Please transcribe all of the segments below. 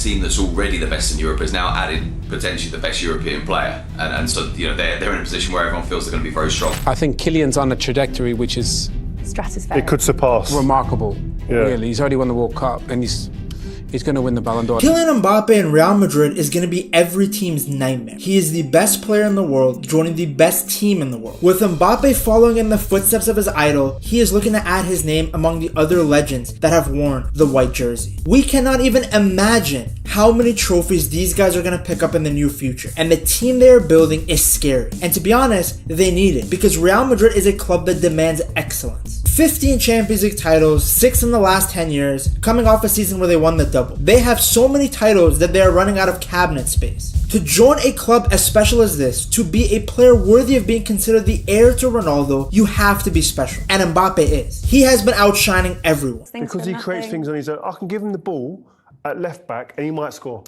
team that's already the best in Europe has now added potentially the best European player, and so they're in a position where everyone feels they're going to be very strong. I think Kylian's on a trajectory which is stratospheric. It could surpass. Remarkable. Yeah. Really, he's already won the World Cup, and he's going to win the Ballon d'Or. Kylian Mbappe in Real Madrid is going to be every team's nightmare. He is the best player in the world, joining the best team in the world. With Mbappe following in the footsteps of his idol, he is looking to add his name among the other legends that have worn the white jersey. We cannot even imagine how many trophies these guys are going to pick up in the near future. And the team they are building is scary. And to be honest, they need it, because Real Madrid is a club that demands excellence. 15 Champions League titles, 6 in the last 10 years, coming off a season where they won the double. They have so many titles that they are running out of cabinet space. To join a club as special as this, to be a player worthy of being considered the heir to Ronaldo, you have to be special. And Mbappe is. He has been outshining everyone. Because he creates things on his own. I can give him the ball at left back and he might score.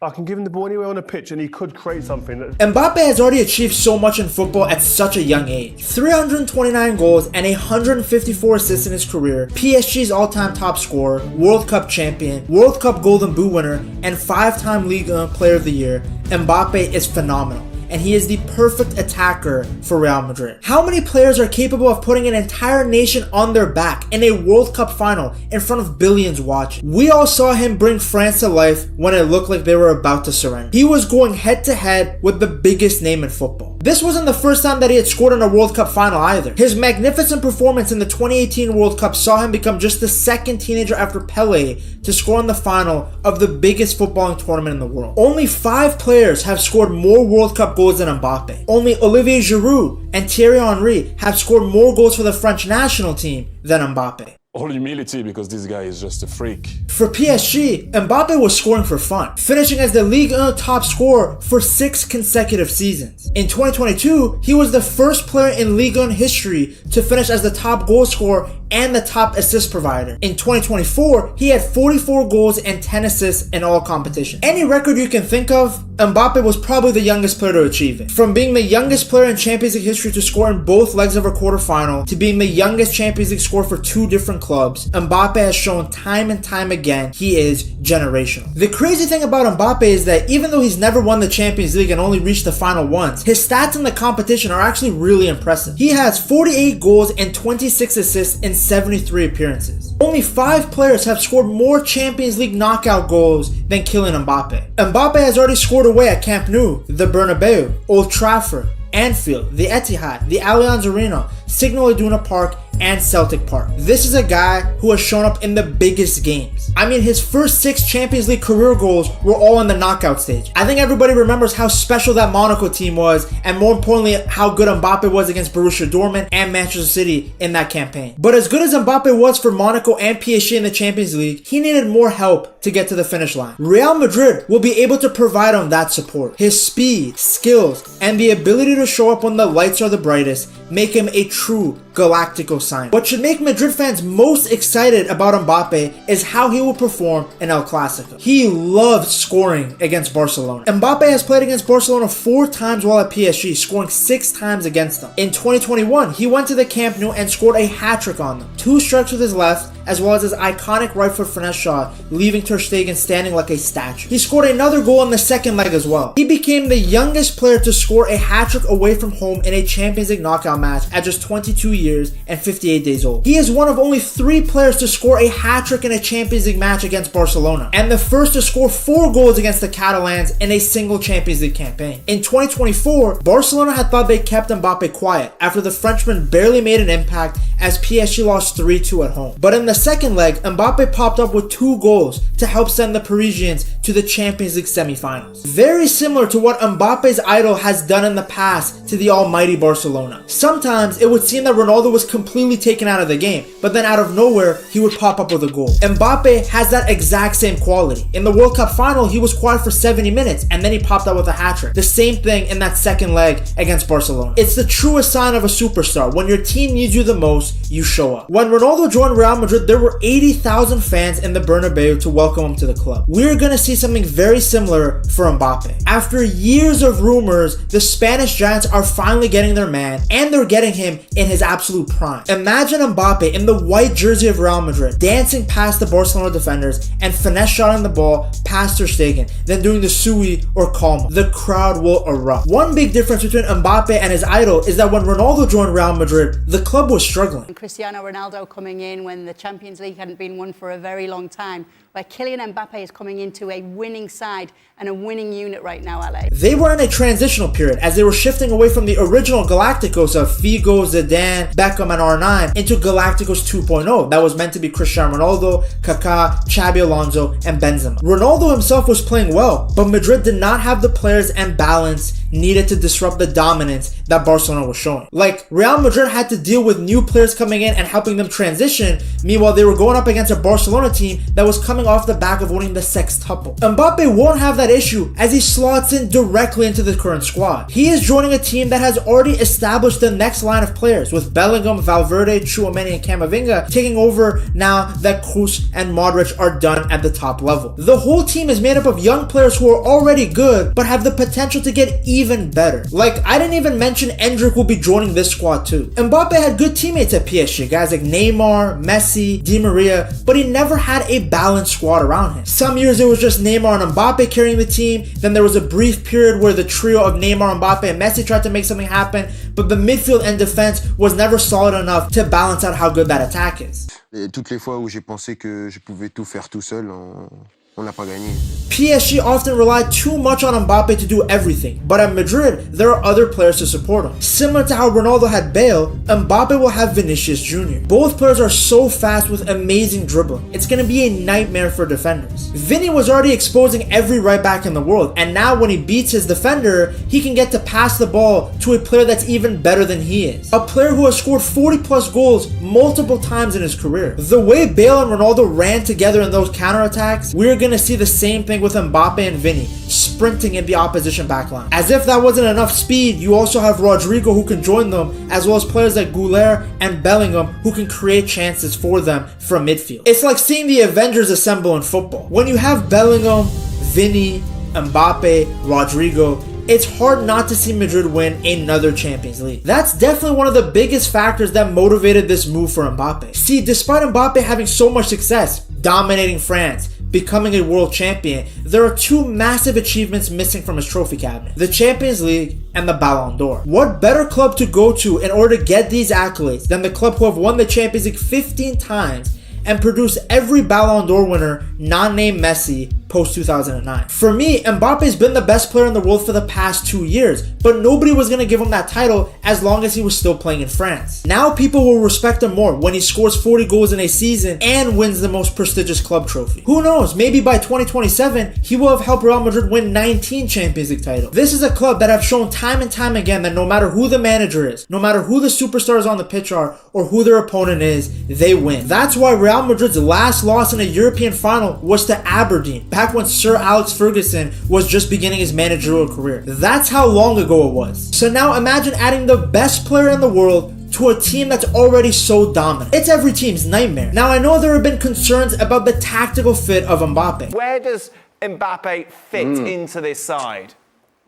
I can give him the ball anywhere on the pitch and he could create something. Mbappe has already achieved so much in football at such a young age. 329 goals and 154 assists in his career, PSG's all-time top scorer, World Cup champion, World Cup Golden Boot winner, and 5-time Liga Player of the Year. Mbappe is phenomenal, and he is the perfect attacker for Real Madrid. How many players are capable of putting an entire nation on their back in a World Cup final in front of billions watching? We all saw him bring France to life when it looked like they were about to surrender. He was going head to head with the biggest name in football. This wasn't the first time that he had scored in a World Cup final either. His magnificent performance in the 2018 World Cup saw him become just the second teenager after Pele to score in the final of the biggest footballing tournament in the world. Only 5 players have scored more World Cup goals than Mbappe. Only Olivier Giroud and Thierry Henry have scored more goals for the French national team than Mbappe. All humility, because this guy is just a freak. For PSG, Mbappe was scoring for fun, finishing as the Ligue 1 top scorer for 6 consecutive seasons. In 2022, he was the first player in Ligue 1 history to finish as the top goal scorer and the top assist provider. In 2024, he had 44 goals and 10 assists in all competitions. Any record you can think of, Mbappe was probably the youngest player to achieve it. From being the youngest player in Champions League history to score in both legs of a quarterfinal, to being the youngest Champions League scorer for 2 different clubs, Mbappe has shown time and time again he is generational. The crazy thing about Mbappe is that even though he's never won the Champions League and only reached the final once, his stats in the competition are actually really impressive. He has 48 goals and 26 assists in 73 appearances. Only 5 players have scored more Champions League knockout goals than Kylian Mbappe. Mbappe has already scored away at Camp Nou, the Bernabeu, Old Trafford, Anfield, the Etihad, the Allianz Arena, Signal Iduna Park, and Celtic Park. This is a guy who has shown up in the biggest games. I mean, his first 6 Champions League career goals were all in the knockout stage. I think everybody remembers how special that Monaco team was, and more importantly, how good Mbappe was against Borussia Dortmund and Manchester City in that campaign. But as good as Mbappe was for Monaco and PSG in the Champions League, he needed more help to get to the finish line. Real Madrid will be able to provide him that support. His speed, skills, and the ability to show up when the lights are the brightest make him a true Galacticos sign. What should make Madrid fans most excited about Mbappe is how he will perform in El Clasico. He loves scoring against Barcelona. Mbappe has played against Barcelona 4 times while at PSG, scoring 6 times against them. In 2021, he went to the Camp Nou and scored a hat-trick on them. 2 strikes with his left, as well as his iconic right foot finesse shot, leaving Ter Stegen standing like a statue. He scored another goal in the second leg as well. He became the youngest player to score a hat-trick away from home in a Champions League knockout match at just 22 years and 58 days old. He is one of only 3 players to score a hat-trick in a Champions League match against Barcelona, and the first to score 4 goals against the Catalans in a single Champions League campaign. In 2024, Barcelona had thought they kept Mbappe quiet after the Frenchman barely made an impact as PSG lost 3-2 at home. But in the second leg, Mbappe popped up with 2 goals to help send the Parisians to the Champions League semifinals. Very similar to what Mbappe's idol has done in the past to the almighty Barcelona. Sometimes it would seem that Ronaldo was completely taken out of the game, but then out of nowhere, he would pop up with a goal. Mbappe has that exact same quality. In the World Cup final, he was quiet for 70 minutes, and then he popped out with a hat-trick. The same thing in that second leg against Barcelona. It's the truest sign of a superstar. When your team needs you the most, most, you show up. When Ronaldo joined Real Madrid, there were 80,000 fans in the Bernabeu to welcome him to the club. We're gonna see something very similar for Mbappe. After years of rumors, the Spanish Giants are finally getting their man, and they're getting him in his absolute prime. Imagine Mbappe in the white jersey of Real Madrid, dancing past the Barcelona defenders and finesse shotting the ball past Ter Stegen, then doing the sui or calma. The crowd will erupt. One big difference between Mbappe and his idol is that when Ronaldo joined Real Madrid, the club was struggling. Cristiano Ronaldo coming in when the Champions League hadn't been won for a very long time, where Kylian Mbappé is coming into a winning side and a winning unit right now, LA. They were in a transitional period as they were shifting away from the original Galacticos of Figo, Zidane, Beckham, and R9 into Galacticos 2.0 that was meant to be Cristiano Ronaldo, Kaká, Xabi Alonso, and Benzema. Ronaldo himself was playing well, but Madrid did not have the players and balance needed to disrupt the dominance that Barcelona was showing. Like, Real Madrid had to deal with new players coming in and helping them transition, meanwhile they were going up against a Barcelona team that was coming off the back of winning the sextuple. Mbappe won't have that issue as he slots in directly into the current squad. He is joining a team that has already established the next line of players, with Bellingham, Valverde, Tchouaméni, and Camavinga taking over now that Kroos and Modric are done at the top level. The whole team is made up of young players who are already good but have the potential to get even better. Like, I didn't even mention Endrick will be joining this squad too. Mbappe had good teammates at PSG, guys like Neymar, Messi, Di Maria, but he never had a balanced squad around him. Some years it was just Neymar and Mbappe carrying the team, then there was a brief period where the trio of Neymar, Mbappe, and Messi tried to make something happen, but the midfield and defense was never solid enough to balance out how good that attack is. Et toutes les fois où j'ai pensé que je pouvais tout faire tout seul, on n'a pas gagné. PSG often relied too much on Mbappe to do everything, but at Madrid, there are other players to support him. Similar to how Ronaldo had Bale, Mbappe will have Vinicius Jr. Both players are so fast with amazing dribbling. It's going to be a nightmare for defenders. Vinny was already exposing every right back in the world, and now when he beats his defender, he can get to pass the ball to a player that's even better than he is. A player who has scored 40 plus goals multiple times in his career. The way Bale and Ronaldo ran together in those counterattacks, we're going to see the same thing with Mbappe and Vinny, sprinting in the opposition backline. As if that wasn't enough speed, you also have Rodrigo who can join them, as well as players like Goulart and Bellingham who can create chances for them from midfield. It's like seeing the Avengers assemble in football. When you have Bellingham, Vinny, Mbappe, Rodrigo, it's hard not to see Madrid win another Champions League. That's definitely one of the biggest factors that motivated this move for Mbappe. See, despite Mbappe having so much success, dominating France, becoming a world champion, there are two massive achievements missing from his trophy cabinet: the Champions League and the Ballon d'Or. What better club to go to in order to get these accolades than the club who have won the Champions League 15 times and produced every Ballon d'Or winner non-named Messi post-2009. For me, Mbappe's been the best player in the world for the past 2 years, but nobody was going to give him that title as long as he was still playing in France. Now people will respect him more when he scores 40 goals in a season and wins the most prestigious club trophy. Who knows, maybe by 2027, he will have helped Real Madrid win 19 Champions League titles. This is a club that have shown time and time again that no matter who the manager is, no matter who the superstars on the pitch are, or who their opponent is, they win. That's why Real Madrid's last loss in a European final was to Aberdeen, back when Sir Alex Ferguson was just beginning his managerial career. That's how long ago it was. So now imagine adding the best player in the world to a team that's already so dominant. It's every team's nightmare. Now I know there have been concerns about the tactical fit of Mbappe. Where does Mbappe fit into this side?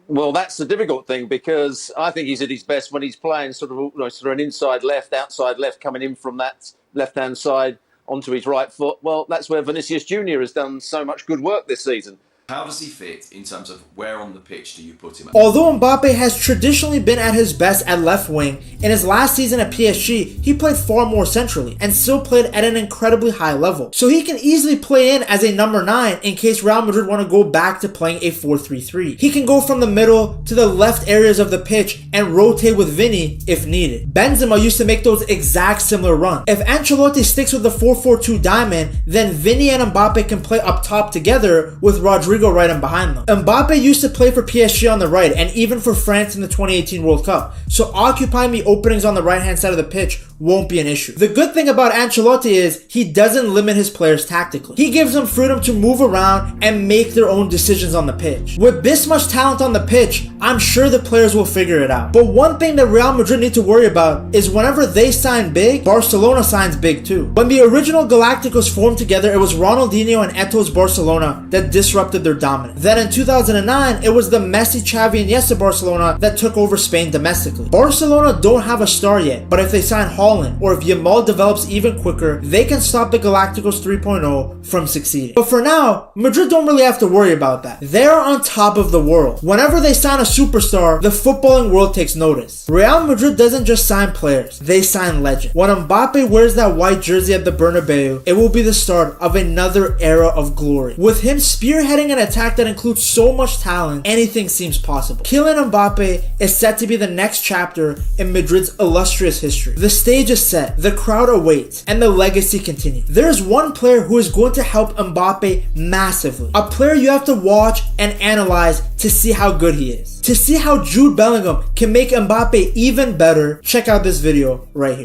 Well, that's the difficult thing, because I think he's at his best when he's playing sort of an inside left, outside left, coming in from that left-hand side onto his right foot. Well, that's where Vinicius Jr. has done so much good work this season. How does he fit in terms of where on the pitch do you put him? Although Mbappe has traditionally been at his best at left wing, in his last season at PSG, he played far more centrally and still played at an incredibly high level. So he can easily play in as a number 9 in case Real Madrid want to go back to playing a 4-3-3. He can go from the middle to the left areas of the pitch and rotate with Vinny if needed. Benzema used to make those exact similar runs. If Ancelotti sticks with the 4-4-2 diamond, then Vinny and Mbappe can play up top together with Rodrigo Rodrigo right in behind them. Mbappe used to play for PSG on the right and even for France in the 2018 World Cup, so occupying the openings on the right hand side of the pitch won't be an issue. The good thing about Ancelotti is he doesn't limit his players tactically. He gives them freedom to move around and make their own decisions on the pitch. With this much talent on the pitch, I'm sure the players will figure it out. But one thing that Real Madrid need to worry about is whenever they sign big, Barcelona signs big too. When the original Galacticos formed together, it was Ronaldinho and Eto's Barcelona that disrupted their dominance. Then in 2009, it was the Messi, Xavi, and Iniesta Barcelona that took over Spain domestically. Barcelona don't have a star yet, but if they sign Haaland, or if Yamal develops even quicker, they can stop the Galacticos 3.0 from succeeding. But for now, Madrid don't really have to worry about that. They're on top of the world. Whenever they sign a superstar, the footballing world takes notice. Real Madrid doesn't just sign players, they sign legends. When Mbappe wears that white jersey at the Bernabeu, it will be the start of another era of glory. With him spearheading an attack that includes so much talent, anything seems possible. Kylian Mbappe is set to be the next chapter in Madrid's illustrious history. The stage is set, the crowd awaits, and the legacy continues. There's one player who is going to help Mbappe massively. A player you have to watch and analyze to see how good he is. To see how Jude Bellingham can make Mbappe even better, check out this video right here.